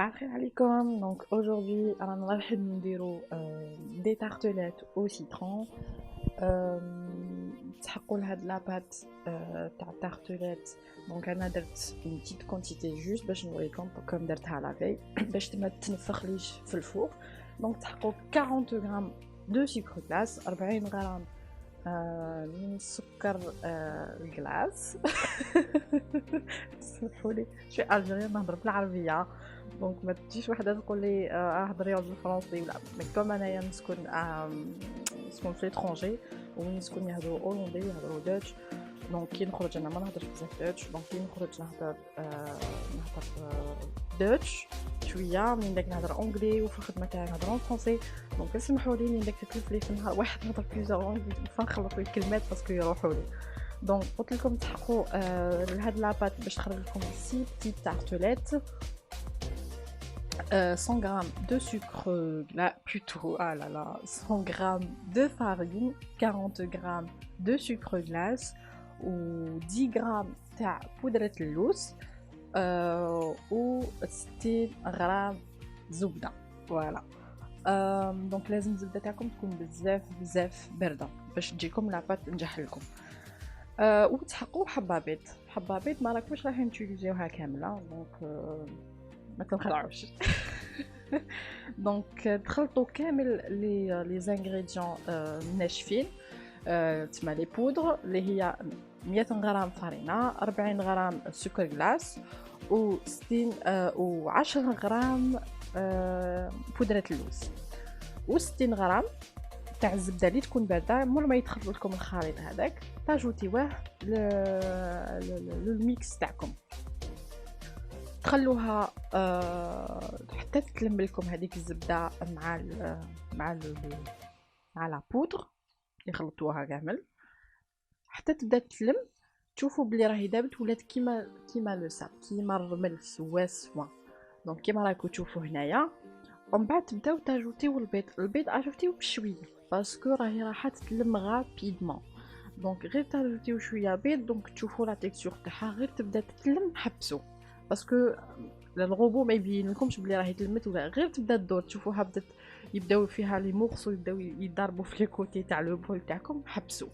Assalamu alaikum. Donc aujourd'hui, on va نديرو des tartelettes au citron. تحقوا لهاد لا بات تاع tartelettes. Donc انا درت une petite quantité juste باش نوريكم كم درتها لا في باش ما تنفخليش في الفوق. Donc تحقوا 40 غرام de sucre glace, 40 غرام من السكر الكلاص. سمحوا لي شوي الجيريان نهضر بالعربيه، دونك ما تجيش وحده تقول لي هضري بالفرنسي ولا مي كوم انايا نسكن في ليترونجي وين نسكن يهضروا هولندي يهضروا دوتش. دونك كي نخرج انا ما نهضرش بزاف دوتش، دونك كي نخرج نهضر دوتش شويه، من داك نهضر اونغلي وفي الخدمه تاعي نهضر فرونسي. دونك اسمحوا لي من داك تتلف لي في النهار واحد نهضر بليزيور اونغلي فنخلط الكلمات باسكو يروحوا لي. دونك قلت لكم تحقوا لهاد لاباط باش تخرج لكم سي بتيت تارتليت. 100 grammes de sucre là plutôt, ah là là, 100 grammes de farine, 40 grammes de sucre glace ou 10 grammes de poudre de luz ou 60 grammes زبدة. voilà. دونك لازم الزبدة تاعكم تكون بزاف باردة باش تجيكم لاباط تنجح لكم. وتحقوا حبة بيض ما راكوش راح نوتيليزيوها كاملة، دونك ما تنخلعوش. دونك تخلطوا كامل لي زانغريديون ناشفين. تسمى لي بودر اللي هي 100 غرام فرينه، 40 غرام سكر غلاس و 60 و 10 غرام بودره اللوز و 60 غرام تاع الزبده اللي تكون بارده. مور ما يدخل لكم الخليط هذاك تاجوتيوه للميكس تاعكم، تخلوها حتى تتلم لكم هذيك الزبده مع لا بودر اللي خلطوها كامل حتى تبدا تتلم. تشوفوا بلي راهي دابت ولات كيما لو ساب، كيما الرمل سوا. دونك كيما راكم تشوفوا هنايا. ومن بعد تبداو تاجوتيو البيض اجوتيو بشويه باسكو راهي راح تتلم غابيدمون. دونك غير تاجوتيو شويه بيض، دونك تشوفوا لا تيكستور تاعها غير تبدا تتلم حبسوا، باسكو الغوبو ما يبين لكمش بلي راهي تلمت ولا غير تبدا تدور تشوفوها بدات يبداو فيها لي مورسو يبداو يضربوا في لي كوتي تاع لو بول تاعكم حبسوا.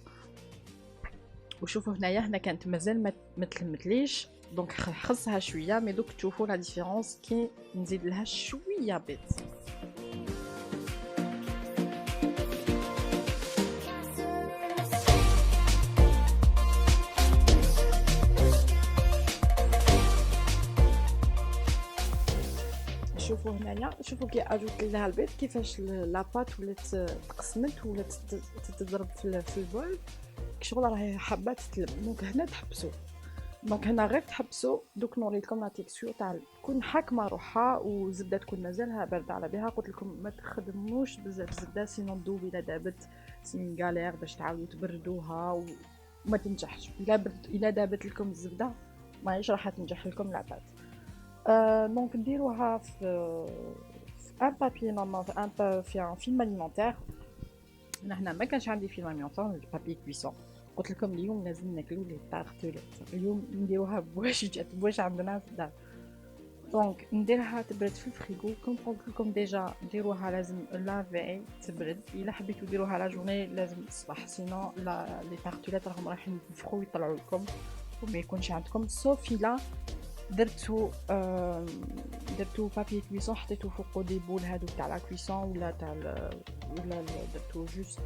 وشوفوا هنا كانت مازال ما تلمتليش، دونك خصها شويه مي دوك تشوفوا لا ديفيرونس كي نزيد لها شويه بيض. شوفوا هنايا، شوفوا كي اجوت لها البيض كيفاش لاباط ولات تقسمت ولات تضرب في البول شغل راهي حابه تتلم. دونك هنا تحبسوا، دونك هنا غير تحبسوا. دوك نوريكم لا تيكستور تاع تكون حاكمه روحها والزبده تكون مازالها بارده على بها. قلت لكم ما تخدموش بزاف زبده سينو تذوب الا دابت سين غالير باش تعاودوا تبردوها وما تنجحش. الا دابت لكم الزبده ماهيش راح تنجح لكم لاباط. دونك نديروها في ان بابي نورمال، في ان فيلم اليمونتير. هنا ما كانش عندي فيلم اليمونتير، بابي كويسون. قلت لكم اليوم لازم ناكلوا لي طارتوليت، اليوم نديروها بواش عندنا في الدار. دونك نديرها تبرد في الفريغو. كم قلت لكم ديجا ديروها لازم لافي تبرد، الا حبيتو ديروها لا جورني لازم الصباح، سينو لي طارتوليت راهم راح ينفخوا ويطلعوا لكم وما يكونش عندكم. سوف الا درتو بابي كويسون حطيتو فوقو دي بول هادو تاع لا كويسون ولا تاع ولا درتو جوست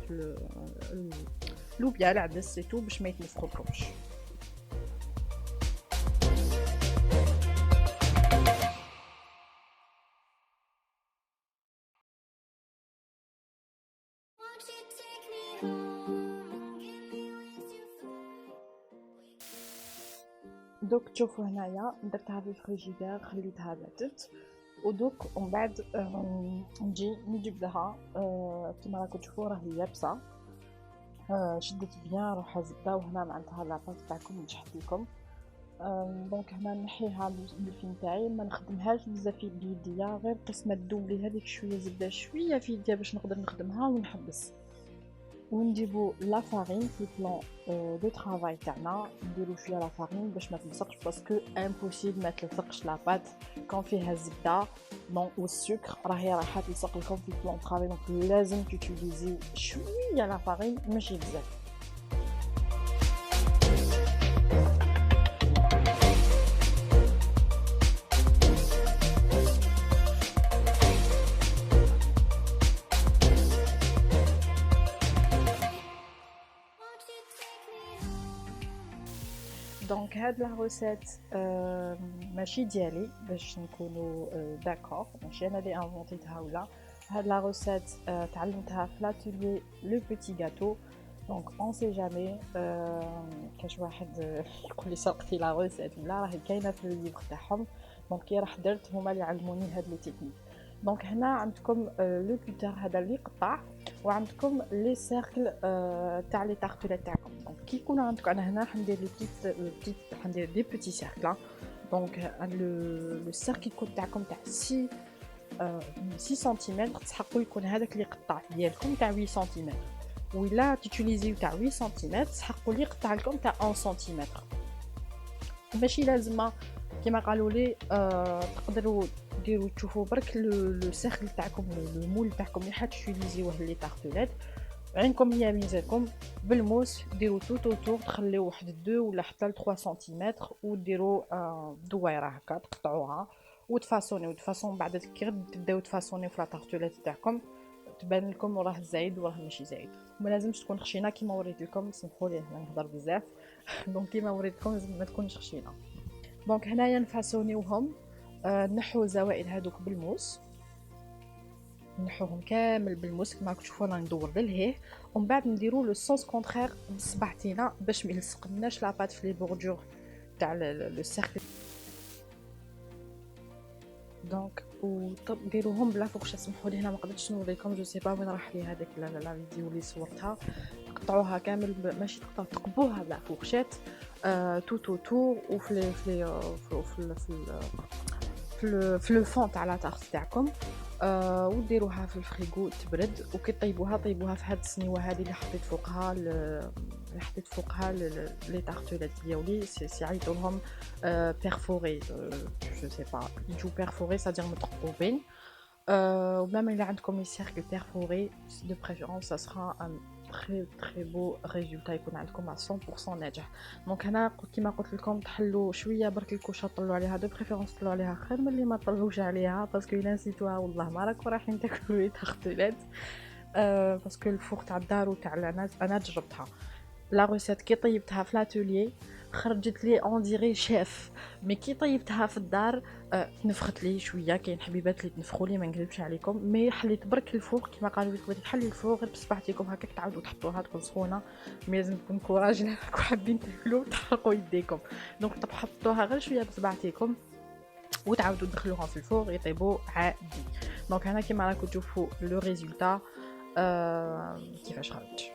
لوبيا العدس سيتو باش ما يتنفخوكمش. دوك تشوفوا هنايا درتها في الفريجيدير خليتها باتت، ودوك ومن بعد نجي نجبدها كيما راكم تشوفوا راهي يابسه. شدت بيان روحها زبده وهنا معناتها لاباط تاعكم نجحت لكم. دونك هنا نحيها بالفين تاعي، ما نخدمهاش بزاف في بيديا، غير قسمه تذوب لي هذيك شويه زبده شويه في يديا باش نقدر نخدمها ونحبس. ونجيبو لا فارين في بلان دو ترافاي تاعنا نديرو شويه لا فارين باش ما تلصقش باسكو امبوسيبل ما تلصقش لا بات كون فيها الزبده دونك والسكر راهي رايحه تلصق لكم في بلان ترافاي دونك لازم تيوتيليزيو شويه لا فارين ماشي بزاف. دونك هاد لا روسيت ماشي ديالي باش نكونوا داكور، ماشي انا اللي انفونتيتها ولا. هاد لا روسيت تعلمتها في لاتولي لو بيتي غاتو. دونك اون سي جامي كاش واحد يقول لي سرقتي لا روسيت ولا، راهي كاينه في الليفر تاعهم. دونك كي راح درت هما اللي علموني هاد لي تكنيك. دونك هنا عندكم لو بوتر هذا اللي قطع، وعندكم لي سيركل تاع لي تارتولات تاعكم. دونك كي يكون عندكم، انا هنا حندير لي بتيت حندير دي بوتي سيركل. دونك لو سيركل كود تاعكم تاع 6 سنتيمتر تحقوا يكون هذاك اللي قطع ديالكم تاع 8 سنتيمتر، ولا تيتيليزيو تاع 8 سنتيمتر تحقوا لي قطع لكم تاع 1 سنتيمتر. ماشي لازمه كما قالوا لي تقدروا ديروا تشوفوا برك لو سيركل تاعكم، لو مول تاعكم اللي حتوتيليزيوه لي تارتولات. عينكم هي ميزاكم بالموس ديروا توت اوتور، تخليو واحد 2 ولا حتى 3 سنتيمتر وديروا دويره هكا تقطعوها وتفاصونيو تفاصون. بعد كي تبداو تفاصونيو في لا تارتولات تاعكم تبان لكم راه زايد وراه ماشي زايد. ما لازمش تكون خشينه كيما وريت لكم، سمحوا لي انا نهضر بزاف دونك كيما وريت لكم لازم ما تكونش خشينه. دونك هنايا نفاصونيوهم، نحو زوائد هذوك بالموس، نحوهم كامل بالموس كما تشوفوا انا ندور للهيه، ومن بعد نديروا لو سونس كونترير بصبعتينا باش ما يلصقناش لاباط في لي بوردور تاع لو سيركل. دونك وديروهم بلا فوقشه. سمحوا لي هنا ما قدرتش نوريكم، جو سي با وين راح لي هذاك لا فيديو اللي صورتها. تقطعوها كامل، ماشي تقطعوا تقبوها بلا فوقشات تو تو وفي في لو فون تاع لا طارت تاعكم، وديروها في الفريغو تبرد. وكي طيبوها في هاد السنيوه هذه اللي حطيت فوقها لي طارتولات ديالي سي عيطوا لهم بيرفوري، جو سي با يجو بيرفوري صادير متقطوبين. ومام الا عندكم لي سيركل بيرفوري دو بريفيرونس سا سرا ان تري تري بو ريزولتا يكون عندكم 100% ناجح. دونك هنا كيما قلت لكم تحلوا شويه برك الكوشه طلعوا عليها دو بريفيرونس، طلعوا عليها خير من اللي ما طلعوش عليها، باسكو الا نسيتوها والله ما راكم رايحين تاكلوا لي تختلات. باسكو الفوق تاع الدار وتاع انا جربتها لا روسيت كي طيبتها في لاتوليي خرجت لي اون ديري شيف، مي كي طيبتها في الدار تنفخت لي شويه. كاين حبيبات اللي تنفخوا لي ما نكذبش عليكم، مي حليت برك الفوق كما قالوا لكم تحلي الفوق غير بصبعتكم هكاك تعاودوا تحطوها تكون سخونه. مي لازم تكون كوراج الا راكم حابين تاكلوا تحرقوا يديكم. دونك حطوها غير شويه بصبعتكم وتعاودوا تدخلوها في الفوق يطيبوا عادي. دونك هنا كما راكم تشوفوا لو ريزولتا كيفاش خرج.